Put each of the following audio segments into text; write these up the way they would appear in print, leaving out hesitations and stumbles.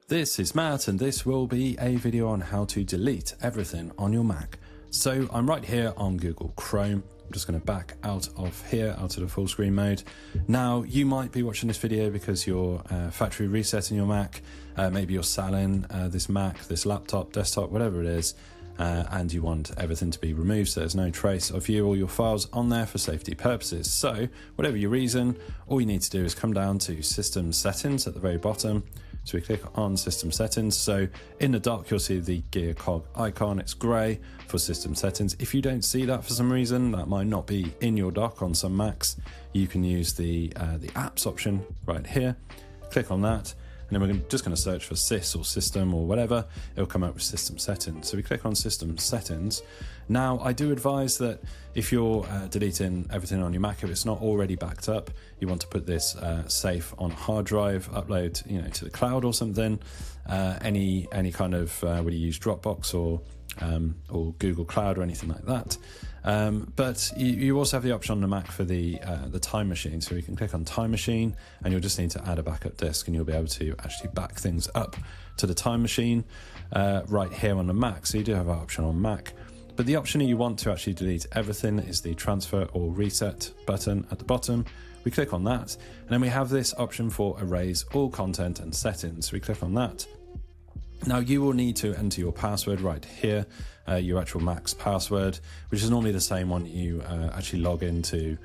This is Matt, and this will be a video on how to delete everything on your Mac. So I'm right here on Google Chrome. I'm just going to back out of here, out of the full screen mode. Now, you might be watching this video because you're factory resetting your Mac. Maybe you're selling this Mac, this laptop, desktop, whatever it is, and you want everything to be removed so there's no trace of you or your files on there for safety purposes. So whatever your reason, all you need to do is come down to System Settings at the very bottom. So we click on System Settings. So in the dock, you'll see the gear cog icon. It's grey for System Settings. If you don't see that for some reason, that might not be in your dock on some Macs, you can use the Apps option right here. Click on that, and then we're just going to search for Sys or System or whatever. It'll come up with System Settings. So we click on System Settings. Now, I do advise that if you're deleting everything on your Mac, if it's not already backed up, you want to put this safe on a hard drive, upload, to the cloud or something. Any kind of whether you use Dropbox or Google Cloud or anything like that. But you also have the option on the Mac for the Time Machine. So you can click on Time Machine, and you'll just need to add a backup disk, and you'll be able to actually back things up to the Time Machine right here on the Mac. So you do have an option on Mac. But the option you want to actually delete everything is the Transfer or Reset button at the bottom. We click on that, and then we have this option for Erase All Content and Settings. So we click on that. Now, you will need to enter your password right here, your actual Mac's password, which is normally the same one you actually log into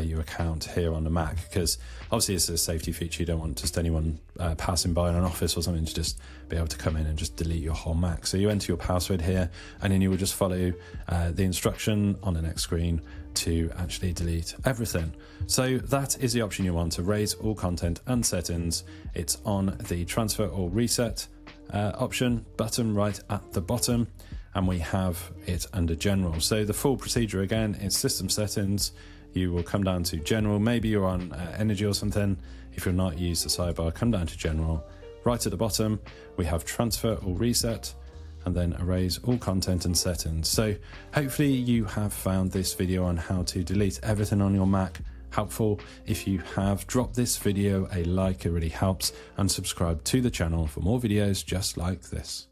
your account here on the Mac, because obviously it's a safety feature. You don't want just anyone passing by in an office or something to just be able to come in and just delete your whole Mac. So you enter your password here, and then you will just follow the instruction on the next screen to actually delete everything. So that is the option you want, to erase all content and settings. It's on the Transfer or Reset option button right at the bottom, and we have it under General. So the full procedure again is System Settings. You will come down to General. Maybe you're on Energy or something. If you're not, use the sidebar, come down to General. Right at the bottom we have Transfer or Reset, and then Erase All Content and Settings. So hopefully you have found this video on how to delete everything on your Mac helpful. If you have, drop this video a like, it really helps, and subscribe to the channel for more videos just like this.